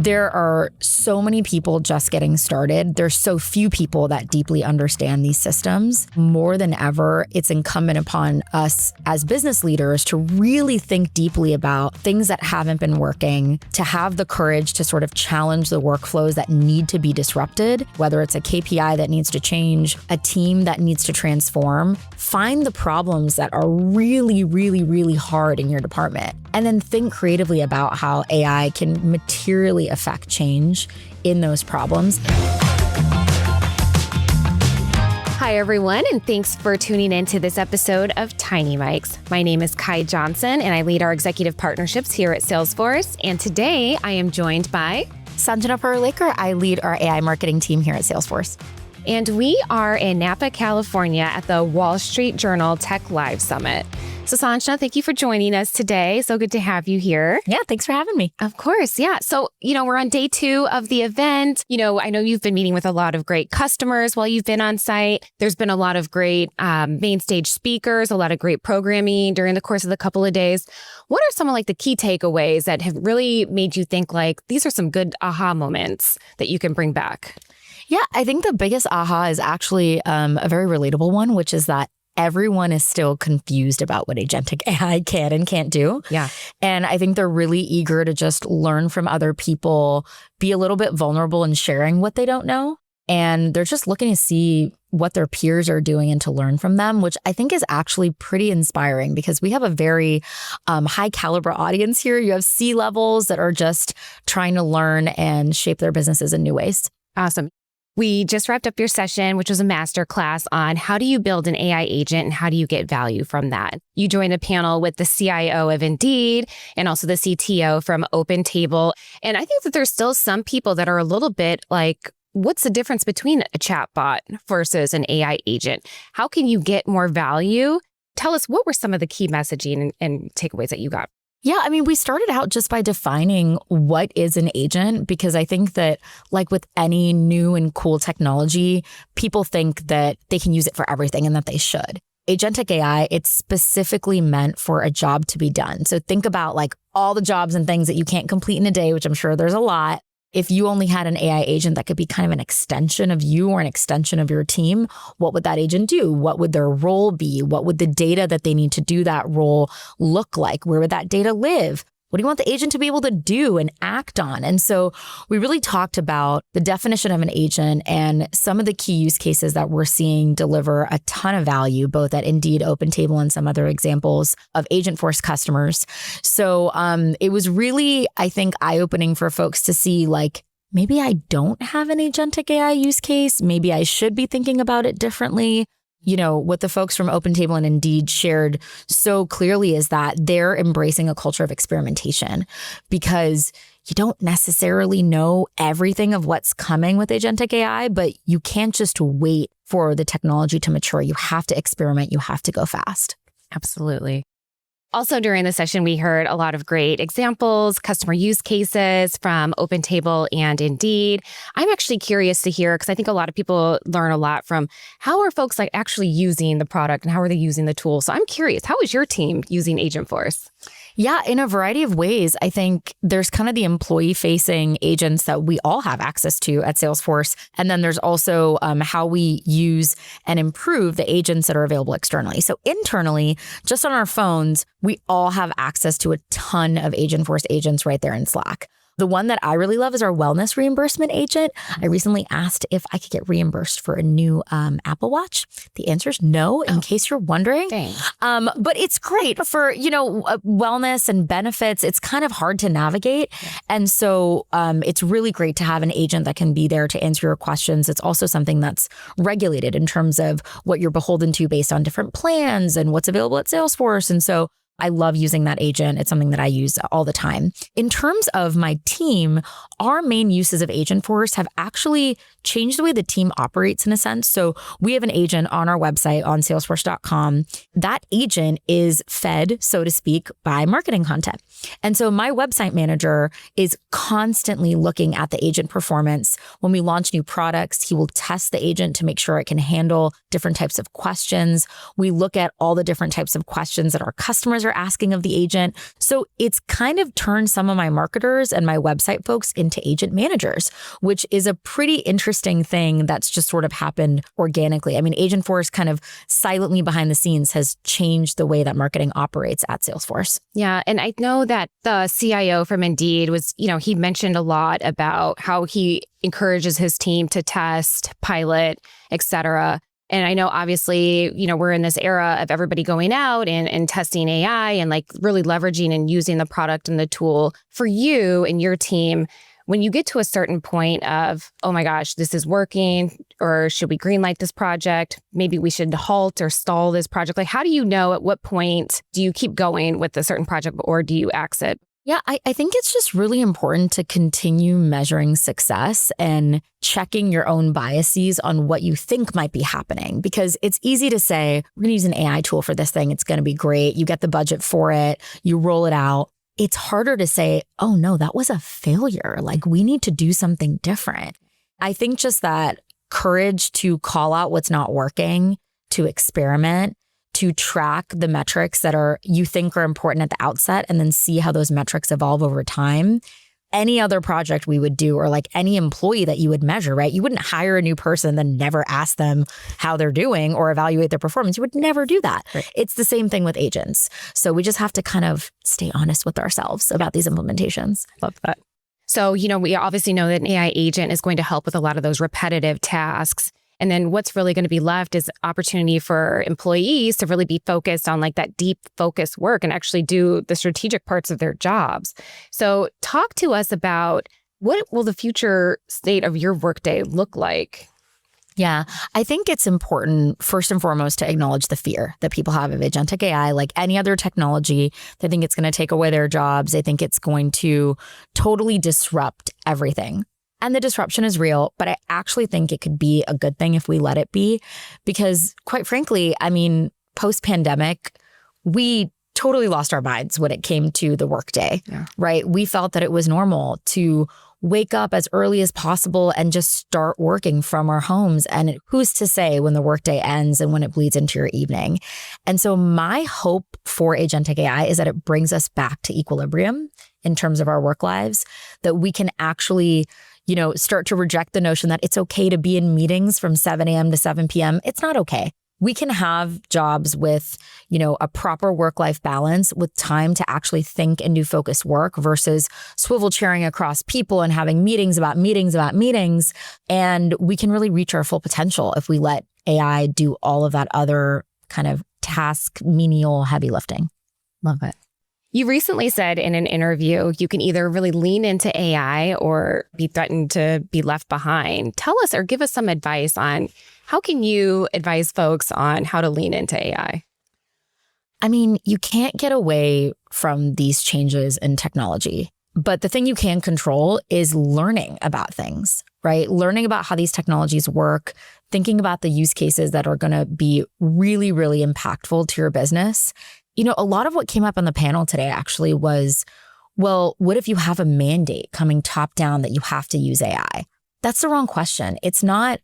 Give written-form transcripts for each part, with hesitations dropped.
There are so many people just getting started. There's so few people that deeply understand these systems. More than ever, it's incumbent upon us as business leaders to really think deeply about things that haven't been working, to have the courage to sort of challenge the workflows that need to be disrupted, whether it's a KPI that needs to change, a team that needs to transform. Find the problems that are really, really, really hard in your department, and then think creatively about how AI can materially affect change in those problems. Hi, everyone, and thanks for tuning in to this episode of Tiny Mics. My name is Kai Johnson, and I lead our executive partnerships here at Salesforce. And today I am joined by Sanjna Parulekar. I lead our AI marketing team here at Salesforce. And we are in Napa, California at the Wall Street Journal Tech Live Summit. So Sanjna, thank you for joining us today. So good to have you here. Yeah, thanks for having me. Of course, yeah. So, we're on day 2 of the event. I know you've been meeting with a lot of great customers while you've been on site. There's been a lot of great main stage speakers, a lot of great programming during the course of the couple of days. What are some of the key takeaways that have really made you think these are some good aha moments that you can bring back? Yeah, I think the biggest aha is actually a very relatable one, which is that everyone is still confused about what agentic AI can and can't do. Yeah. And I think they're really eager to just learn from other people, be a little bit vulnerable in sharing what they don't know. And they're just looking to see what their peers are doing and to learn from them, which I think is actually pretty inspiring because we have a very high caliber audience here. You have C-levels that are just trying to learn and shape their businesses in new ways. Awesome. We just wrapped up your session, which was a masterclass on how do you build an AI agent and how do you get value from that. You joined a panel with the CIO of Indeed and also the CTO from OpenTable. And I think that there's still some people that are a little bit what's the difference between a chatbot versus an AI agent? How can you get more value? Tell us, what were some of the key messaging and takeaways that you got? Yeah, we started out just by defining what is an agent, because I think that with any new and cool technology, people think that they can use it for everything and that they should. Agentic AI, it's specifically meant for a job to be done. So think about all the jobs and things that you can't complete in a day, which I'm sure there's a lot. If you only had an AI agent that could be kind of an extension of you or an extension of your team, what would that agent do? What would their role be? What would the data that they need to do that role look like? Where would that data live? What do you want the agent to be able to do and act on? And so we really talked about the definition of an agent and some of the key use cases that we're seeing deliver a ton of value, both at Indeed, OpenTable, and some other examples of Agentforce customers. So it was really, I think, eye-opening for folks to see maybe I don't have an agentic AI use case. Maybe I should be thinking about it differently. What the folks from OpenTable and Indeed shared so clearly is that they're embracing a culture of experimentation because you don't necessarily know everything of what's coming with agentic AI, but you can't just wait for the technology to mature. You have to experiment. You have to go fast. Absolutely. Also, during the session, we heard a lot of great examples, customer use cases from OpenTable and Indeed. I'm actually curious to hear, because I think a lot of people learn a lot from how are folks actually using the product and how are they using the tool. So I'm curious, how is your team using Agentforce? Yeah, in a variety of ways. I think there's kind of the employee-facing agents that we all have access to at Salesforce. And then there's also how we use and improve the agents that are available externally. So internally, just on our phones, we all have access to a ton of Agentforce agents right there in Slack. The one that I really love is our wellness reimbursement agent. I recently asked if I could get reimbursed for a new Apple Watch. The answer is no, in case you're wondering. Dang. But it's great for, wellness and benefits. It's kind of hard to navigate. Yeah. And so it's really great to have an agent that can be there to answer your questions. It's also something that's regulated in terms of what you're beholden to based on different plans and what's available at Salesforce. And so I love using that agent. It's something that I use all the time. In terms of my team, our main uses of Agentforce have actually changed the way the team operates in a sense. So we have an agent on our website on salesforce.com. That agent is fed, so to speak, by marketing content. And so my website manager is constantly looking at the agent performance. When we launch new products, he will test the agent to make sure it can handle different types of questions. We look at all the different types of questions that our customers are are asking of the agent. So it's kind of turned some of my marketers and my website folks into agent managers, which is a pretty interesting thing that's just sort of happened organically. I mean, Agentforce kind of silently behind the scenes has changed the way that marketing operates at Salesforce. Yeah. And I know that the CIO from Indeed was, he mentioned a lot about how he encourages his team to test, pilot, et cetera. And I know obviously, we're in this era of everybody going out and testing AI and like really leveraging and using the product and the tool. For you and your team, when you get to a certain point of, oh my gosh, this is working, or should we greenlight this project? Maybe we should halt or stall this project. Like, how do you know at what point do you keep going with a certain project or do you exit? Yeah, I think it's just really important to continue measuring success and checking your own biases on what you think might be happening. Because it's easy to say, we're going to use an AI tool for this thing. It's going to be great. You get the budget for it. You roll it out. It's harder to say, oh no, that was a failure. Like, we need to do something different. I think just that courage to call out what's not working, to experiment, to track the metrics that you think are important at the outset, and then see how those metrics evolve over time. Any other project we would do, or like any employee that you would measure, right? You wouldn't hire a new person, then never ask them how they're doing or evaluate their performance. You would never do that. Right. It's the same thing with agents. So we just have to kind of stay honest with ourselves about these implementations. Love that. So, we obviously know that an AI agent is going to help with a lot of those repetitive tasks. And then what's really going to be left is opportunity for employees to really be focused on like that deep focus work and actually do the strategic parts of their jobs. So talk to us about what will the future state of your workday look like? Yeah, I think it's important, first and foremost, to acknowledge the fear that people have of agentic AI. Like any other technology, they think it's going to take away their jobs. They think it's going to totally disrupt everything. And the disruption is real, but I actually think it could be a good thing if we let it be. Because quite frankly, I mean, post-pandemic, we totally lost our minds when it came to the workday, right? We felt that it was normal to wake up as early as possible and just start working from our homes. And who's to say when the workday ends and when it bleeds into your evening? And so my hope for agentic AI is that it brings us back to equilibrium in terms of our work lives, that we can actually start to reject the notion that it's okay to be in meetings from 7 a.m. to 7 p.m. It's not okay. We can have jobs with, a proper work-life balance with time to actually think and do focused work versus swivel chairing across people and having meetings about meetings about meetings. And we can really reach our full potential if we let AI do all of that other kind of task, menial, heavy lifting. Love it. You recently said in an interview, you can either really lean into AI or be threatened to be left behind. Tell us or give us some advice on how can you advise folks on how to lean into AI? I mean, you can't get away from these changes in technology, but the thing you can control is learning about things, right? Learning about how these technologies work, thinking about the use cases that are going to be really, really impactful to your business. A lot of what came up on the panel today actually was, well, what if you have a mandate coming top down that you have to use AI? That's the wrong question. It's not,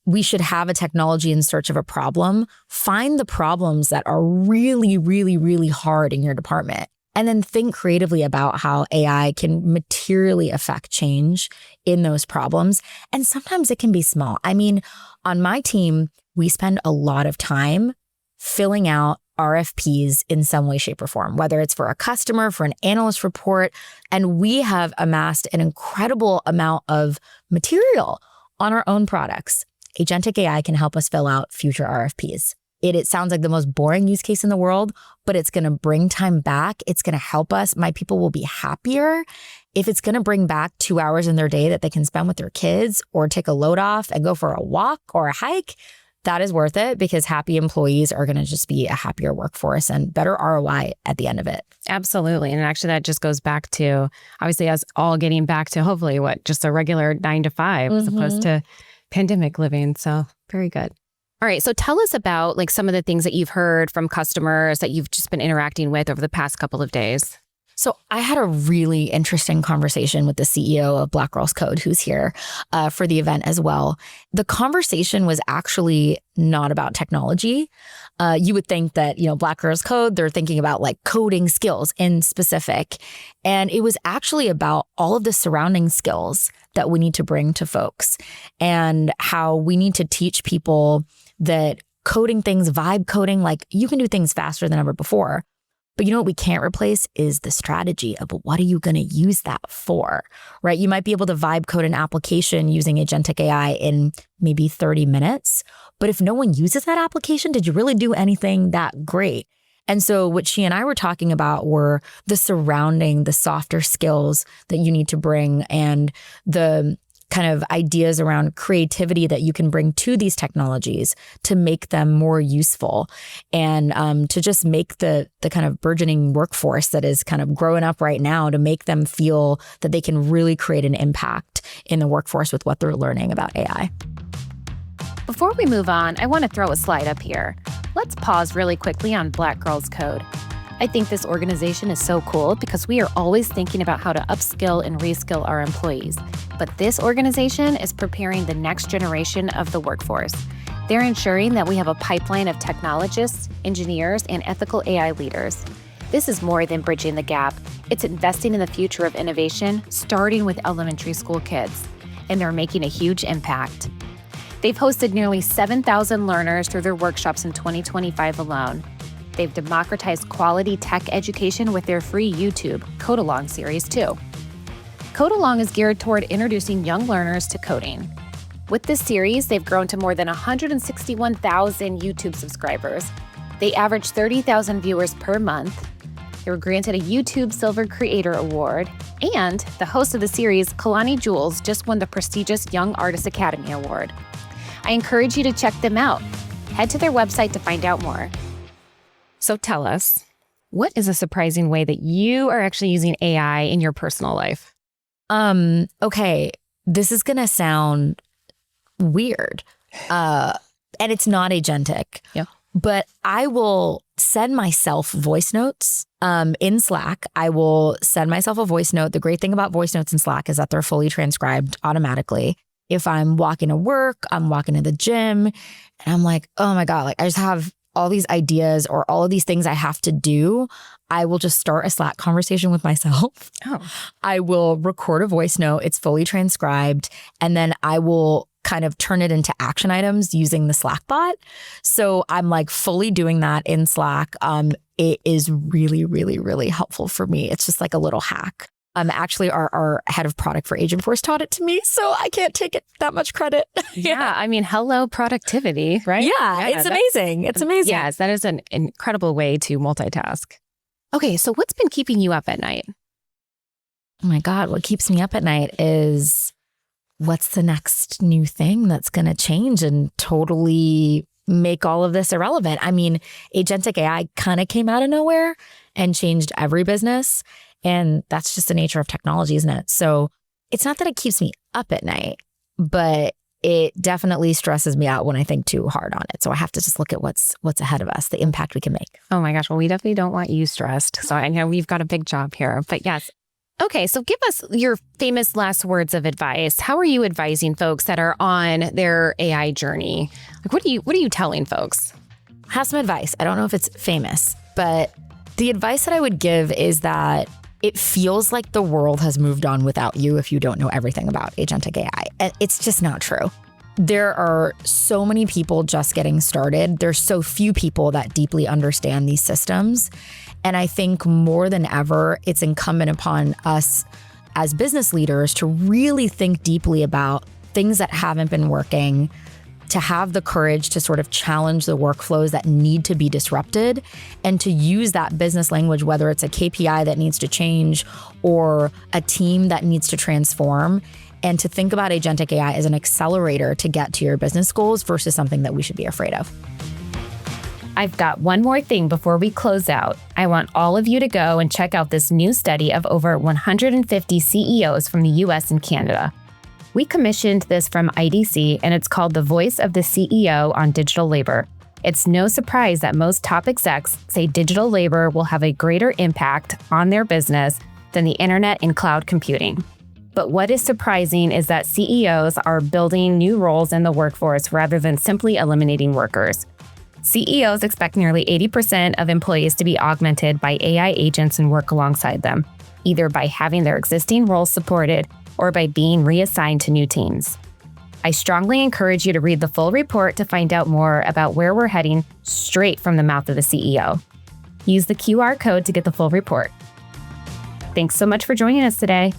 we should have a technology in search of a problem. Find the problems that are really, really, really hard in your department. And then think creatively about how AI can materially affect change in those problems. And sometimes it can be small. I mean, on my team, we spend a lot of time filling out RFPs in some way, shape, or form, whether it's for a customer, for an analyst report. And we have amassed an incredible amount of material on our own products. Agentic AI can help us fill out future RFPs. It sounds like the most boring use case in the world, but it's going to bring time back. It's going to help us. My people will be happier. If it's going to bring back 2 hours in their day that they can spend with their kids or take a load off and go for a walk or a hike, that is worth it, because happy employees are going to just be a happier workforce and better ROI at the end of it. Absolutely. And actually that just goes back to obviously us all getting back to hopefully just a regular 9 to 5 as opposed to pandemic living. So very good. All right. So tell us about like some of the things that you've heard from customers that you've just been interacting with over the past couple of days. So I had a really interesting conversation with the CEO of Black Girls Code, who's here for the event as well. The conversation was actually not about technology. You would think that, Black Girls Code, they're thinking about like coding skills in specific. And it was actually about all of the surrounding skills that we need to bring to folks and how we need to teach people that coding things, vibe coding, like you can do things faster than ever before. But what we can't replace is the strategy of what are you going to use that for, right? You might be able to vibe code an application using Agentic AI in maybe 30 minutes. But if no one uses that application, did you really do anything that great? And so what she and I were talking about were the surrounding, the softer skills that you need to bring and the kind of ideas around creativity that you can bring to these technologies to make them more useful and to just make the kind of burgeoning workforce that is kind of growing up right now to make them feel that they can really create an impact in the workforce with what they're learning about AI. Before we move on, I want to throw a slide up here. Let's pause really quickly on Black Girls Code. I think this organization is so cool because we are always thinking about how to upskill and reskill our employees. But this organization is preparing the next generation of the workforce. They're ensuring that we have a pipeline of technologists, engineers, and ethical AI leaders. This is more than bridging the gap. It's investing in the future of innovation, starting with elementary school kids. And they're making a huge impact. They've hosted nearly 7,000 learners through their workshops in 2025 alone. They've democratized quality tech education with their free YouTube Code Along series too. Code Along is geared toward introducing young learners to coding. With this series, they've grown to more than 161,000 YouTube subscribers. They average 30,000 viewers per month. They were granted a YouTube Silver Creator Award. And the host of the series, Kalani Jules, just won the prestigious Young Artist Academy Award. I encourage you to check them out. Head to their website to find out more. So tell us, what is a surprising way that you are actually using AI in your personal life? Okay, this is going to sound weird. And it's not agentic. Yeah. But I will send myself voice notes in Slack. I will send myself a voice note. The great thing about voice notes in Slack is that they're fully transcribed automatically. If I'm walking to work, I'm walking to the gym, and I'm like, oh my God, like I just have all these ideas or all of these things I have to do, I will just start a Slack conversation with myself. Oh. I will record a voice note. It's fully transcribed. And then I will kind of turn it into action items using the Slack bot. So I'm like fully doing that in Slack. It is really, really, really helpful for me. It's just like a little hack. Actually, our head of product for Agentforce taught it to me, so I can't take it that much credit. Yeah, I mean, hello productivity, right? Yeah, it's amazing. It's amazing. Yes, that is an incredible way to multitask. Okay, so what's been keeping you up at night? Oh my God, what keeps me up at night is what's the next new thing that's going to change and totally make all of this irrelevant. I mean, Agentic AI kind of came out of nowhere and changed every business. And that's just the nature of technology, isn't it? So it's not that it keeps me up at night, but it definitely stresses me out when I think too hard on it. So I have to just look at what's ahead of us, the impact we can make. Oh my gosh. Well, we definitely don't want you stressed. So I know we've got a big job here, but yes. Okay. So give us your famous last words of advice. How are you advising folks that are on their AI journey? Like, what are you telling folks? I have some advice. I don't know if it's famous, but the advice that I would give is that it feels like the world has moved on without you if you don't know everything about Agentic AI. And it's just not true. There are so many people just getting started. There's so few people that deeply understand these systems. And I think more than ever, it's incumbent upon us as business leaders to really think deeply about things that haven't been working, to have the courage to sort of challenge the workflows that need to be disrupted and to use that business language, whether it's a KPI that needs to change or a team that needs to transform, and to think about Agentic AI as an accelerator to get to your business goals versus something that we should be afraid of. I've got one more thing before we close out. I want all of you to go and check out this new study of over 150 CEOs from the US and Canada. We commissioned this from IDC, and it's called The Voice of the CEO on Digital Labor. It's no surprise that most top execs say digital labor will have a greater impact on their business than the internet and cloud computing. But what is surprising is that CEOs are building new roles in the workforce rather than simply eliminating workers. CEOs expect nearly 80% of employees to be augmented by AI agents and work alongside them, either by having their existing roles supported or by being reassigned to new teams. I strongly encourage you to read the full report to find out more about where we're heading straight from the mouth of the CEO. Use the QR code to get the full report. Thanks so much for joining us today.